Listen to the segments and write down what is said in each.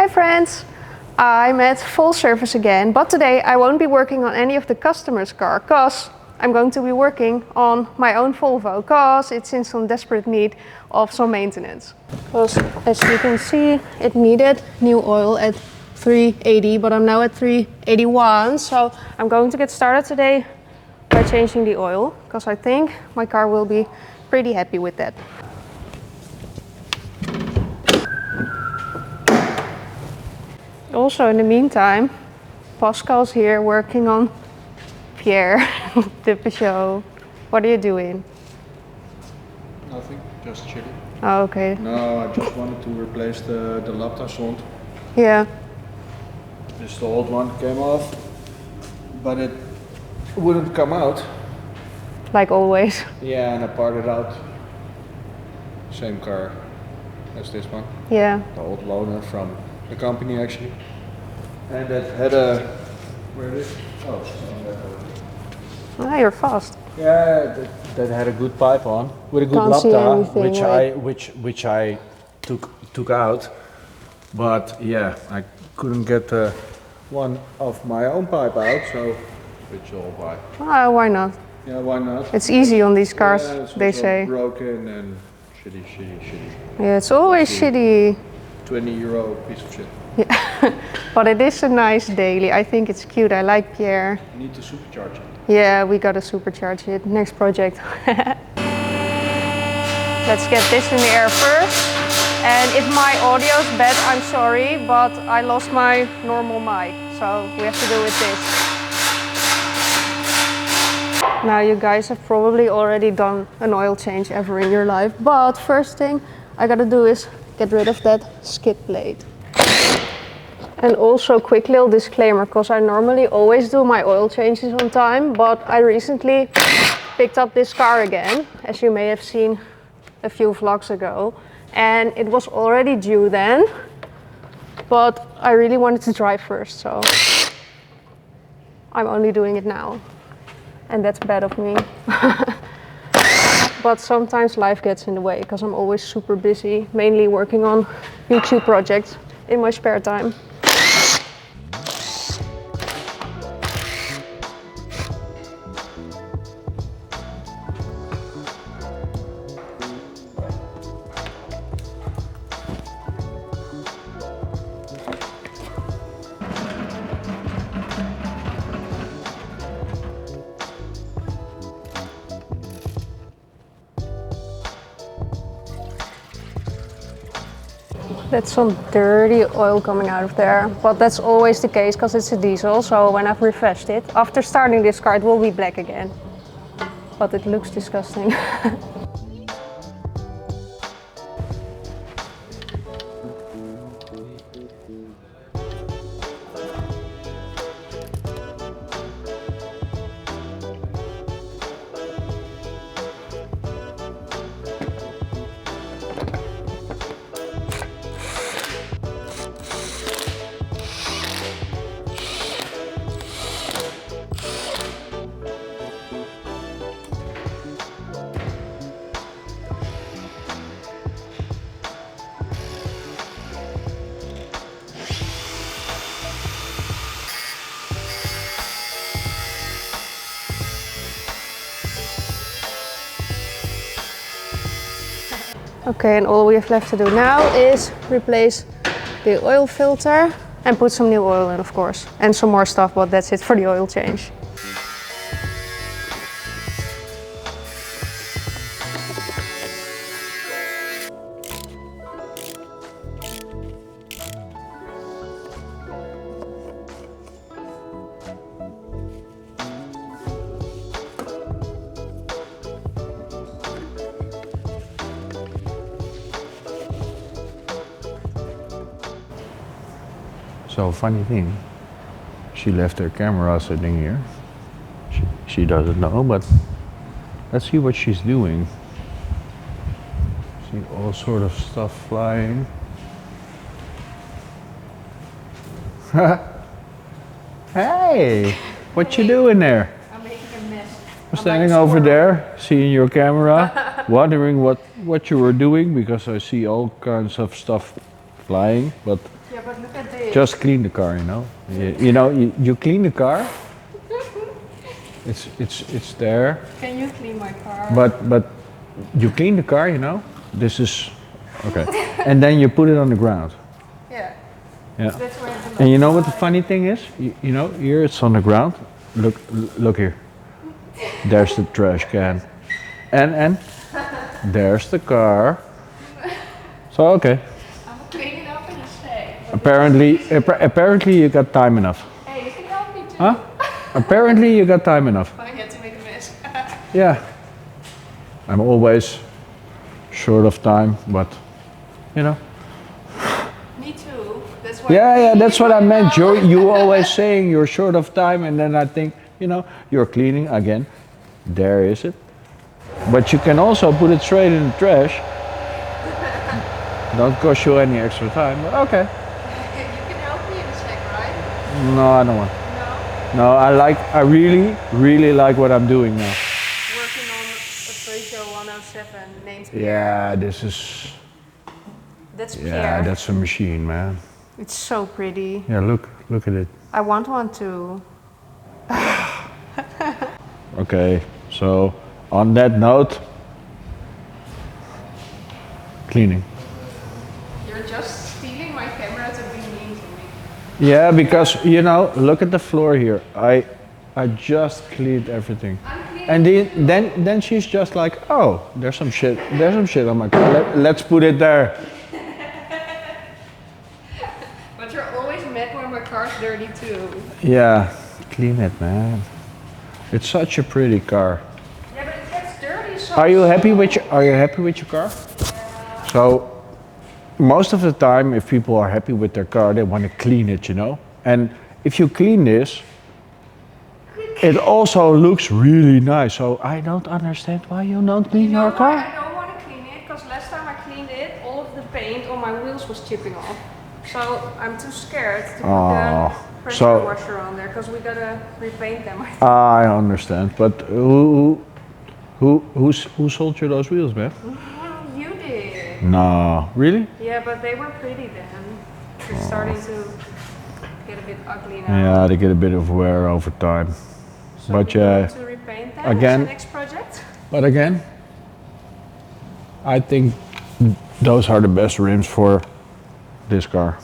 Hi friends! I'm at Volservice again, but today I won't be working on any of the customer's car because I'm going to be working on my own Volvo because it's in some desperate need of some maintenance. Because as you can see, it needed new oil at 380, but I'm now at 381, so I'm going to get started today by changing the oil because I think my car will be pretty happy with that. Also, in the meantime, Pascal's here working on Pierre, the Peugeot. What are you doing? Nothing, just chilling. Oh, okay. No, I just wanted to replace the Laptasond. Yeah. Just the old one came off, but it wouldn't come out. Like always. Yeah, and I parted out. Same car as this one. Yeah. The old loaner from the company actually. And that had a, where is it? Oh, it's on that over. Ah, you're fast. Yeah, that had a good pipe on with a good Can't see Lapta, anything, which I took out. But yeah, I couldn't get one of my own pipe out, so switch the whole pipe. Ah, why not? Yeah, why not? It's easy on these cars, Yeah, it's they also say. broken and shitty. Yeah, it's always shitty. 20 euro piece of shit. Yeah. But it is a nice daily. I think it's cute. I like Pierre. You need to supercharge it. Yeah, we gotta supercharge it. Next project. Let's get this in the air first. And if my audio's bad, I'm sorry, but I lost my normal mic, so we have to do with this. Now you guys have probably already done an oil change ever in your life, but first thing I gotta do is get rid of that skid plate. And also quick little disclaimer, because I normally always do my oil changes on time, but I recently picked up this car again, as you may have seen a few vlogs ago, and it was already due then, but I really wanted to drive first, so I'm only doing it now. And that's bad of me. But sometimes life gets in the way, because I'm always super busy, mainly working on YouTube projects in my spare time. That's some dirty oil coming out of there, but that's always the case because it's a diesel, so when I've refreshed it, after starting this car it will be black again. But it looks disgusting. Okay, and all we have left to do now is replace the oil filter and put some new oil in, of course. And some more stuff, but that's it for the oil change. So funny thing, she left her camera sitting here. She doesn't know, but let's see what she's doing. See all sort of stuff flying. Hey, what you doing there? I'm making a mess. I'm standing over there, seeing your camera, wondering what you were doing because I see all kinds of stuff flying, but Yeah, but look at just clean the car, you know. You clean the car. It's there. Can you clean my car? But you clean the car, you know. This is okay. And then you put it on the ground. Yeah. Yeah. That's where the And you know what the funny thing is? You know, here it's on the ground. Look here. There's the trash can. And there's the car. So okay. I'm cleaning up in a state. Apparently you got time enough. Hey, you can help me too. Huh? Apparently you got time enough. I had to make a mess. Yeah. I'm always short of time, but you know. Me too. That's why. Yeah, that's what I meant. You always saying you're short of time, and then I think, you know, you're cleaning again. There is it. But you can also put it straight in the trash. Don't cost you any extra time, but okay. You can help me in a sec, right? No, I don't want. No. No, I really like what I'm doing now. Working on a Peugeot 107 named Pierre. Yeah, this is. That's Pierre. Yeah, that's a machine, man. It's so pretty. Yeah, look at it. I want one too. Okay, so on that note, cleaning. You're just stealing my camera to be mean to me. Yeah, because you know, look at the floor here. I just cleaned everything. And then she's just like, oh, there's some shit on my car. Let's put it there. But you're always mad when my car's dirty too. Yeah, clean it, man. It's such a pretty car. Yeah, but it gets dirty so Are you happy with your car? Yeah. So most of the time, if people are happy with their car, they want to clean it, you know. And if you clean this, it also looks really nice. So I don't understand why you don't clean your car. I don't want to clean it because last time I cleaned it, all of the paint on my wheels was chipping off. So I'm too scared to put the pressure washer on there because we gotta repaint them. I understand, but who sold you those wheels, man? You did. No, really? Yeah, but they were pretty then. They're starting to get a bit ugly now. Yeah, they get a bit of wear over time. So But we need to repaint them again- as the next project. But again, I think those are the best rims for this car.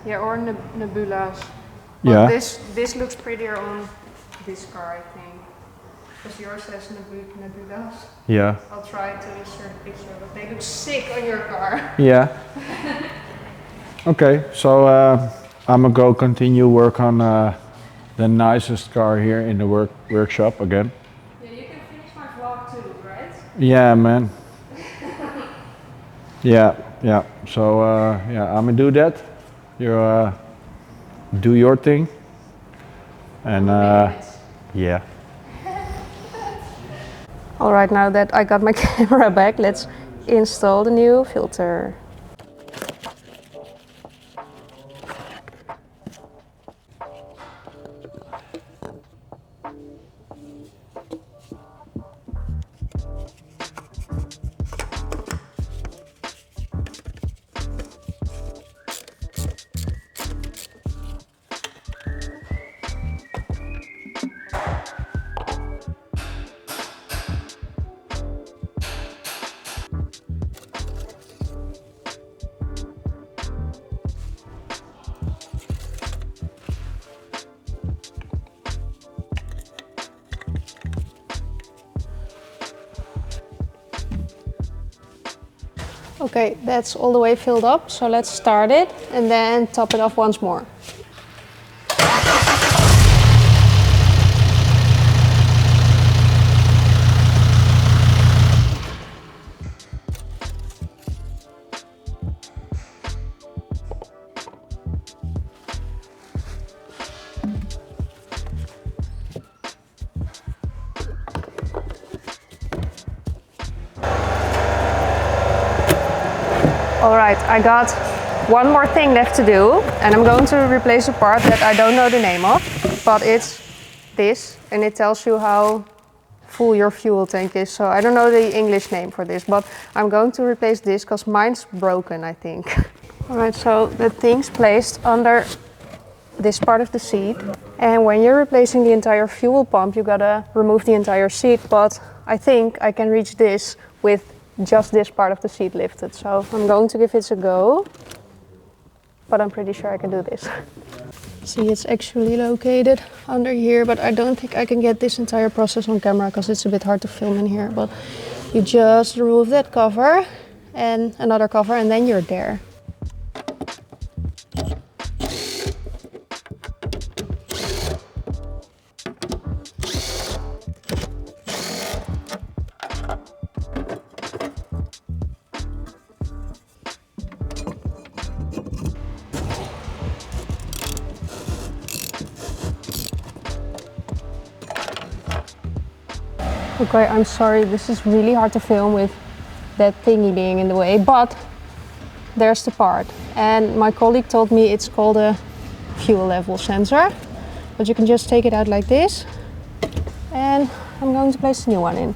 Yeah, or Nebulas. But Yeah. this looks prettier on this car, I think. Because yours says Nebulas. Yeah. I'll try to insert a picture, but they look sick on your car. Yeah. Okay, so I'm gonna go continue work on the nicest car here in the workshop again. Yeah, you can finish my vlog too, right? Yeah, man. Yeah. So yeah, I'm gonna do that. You do your thing, and yeah. All right, now that I got my camera back, let's install the new filter. Okay, that's all the way filled up, so let's start it and then top it off once more. All right, I got one more thing left to do, and I'm going to replace a part that I don't know the name of, but it's this, and it tells you how full your fuel tank is. So I don't know the English name for this, but I'm going to replace this because mine's broken, I think. All right, so the thing's placed under this part of the seat. And when you're replacing the entire fuel pump, you gotta remove the entire seat, but I think I can reach this with just this part of the seat lifted. So I'm going to give this a go, but I'm pretty sure I can do this. See, it's actually located under here, but I don't think I can get this entire process on camera because it's a bit hard to film in here. But you just remove that cover and another cover, and then you're there. Okay, I'm sorry, this is really hard to film with that thingy being in the way, but there's the part. And my colleague told me it's called a fuel level sensor, but you can just take it out like this, and I'm going to place the new one in.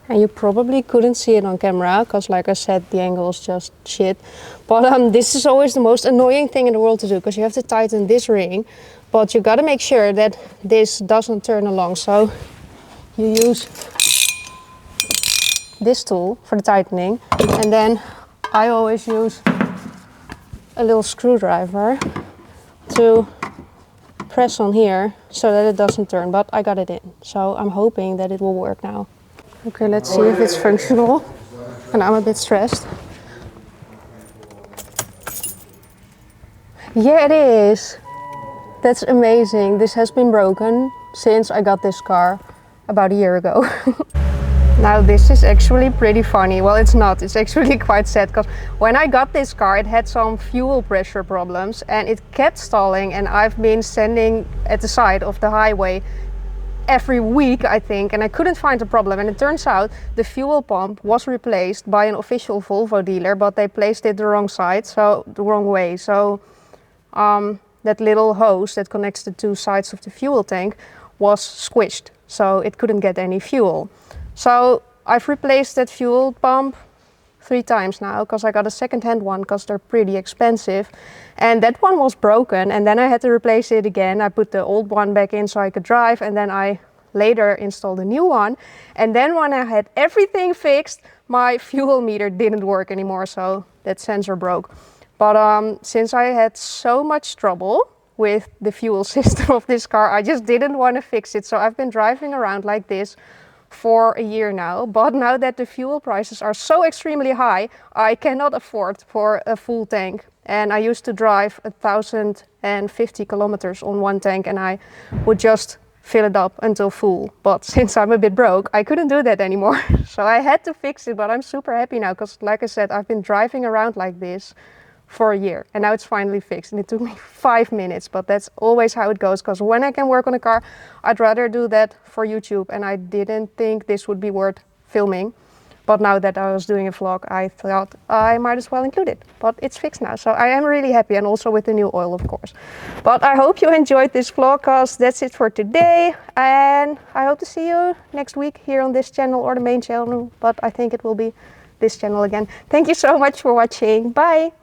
And you probably couldn't see it on camera because, like I said, the angle is just shit. But this is always the most annoying thing in the world to do, because you have to tighten this ring, but you got to make sure that this doesn't turn along. So you use this tool for the tightening, and then I always use a little screwdriver to press on here so that it doesn't turn, but I got it in. So I'm hoping that it will work now. Okay, let's see if it's functional. And I'm a bit stressed. Yeah, it is. That's amazing. This has been broken since I got this car about a year ago. Now this is actually pretty funny. Well, it's not. It's actually quite sad, because when I got this car, it had some fuel pressure problems and it kept stalling, and I've been standing at the side of the highway every week, I think, and I couldn't find a problem. And it turns out the fuel pump was replaced by an official Volvo dealer, but they placed it the wrong side, so the wrong way. So that little hose that connects the two sides of the fuel tank was squished, so it couldn't get any fuel. So I've replaced that fuel pump 3 times now, because I got a second-hand one because they're pretty expensive, and that one was broken, and then I had to replace it again. I put the old one back in so I could drive, and then I later installed a new one. And then when I had everything fixed, my fuel meter didn't work anymore, so that sensor broke. But since I had so much trouble with the fuel system of this car, I just didn't want to fix it. So I've been driving around like this for a year now, but now that the fuel prices are so extremely high, I cannot afford for a full tank. And I used to drive 1,050 kilometers on one tank, and I would just fill it up until full. But since I'm a bit broke, I couldn't do that anymore. So I had to fix it, but I'm super happy now, because like I said, I've been driving around like this for a year, and now it's finally fixed, and it took me 5 minutes, but that's always how it goes, because when I can work on a car, I'd rather do that for YouTube, and I didn't think this would be worth filming. But now that I was doing a vlog, I thought I might as well include it. But it's fixed now, so I am really happy, and also with the new oil, of course. But I hope you enjoyed this vlog, because that's it for today, and I hope to see you next week here on this channel, or the main channel, but I think it will be this channel again. Thank you so much for watching. Bye!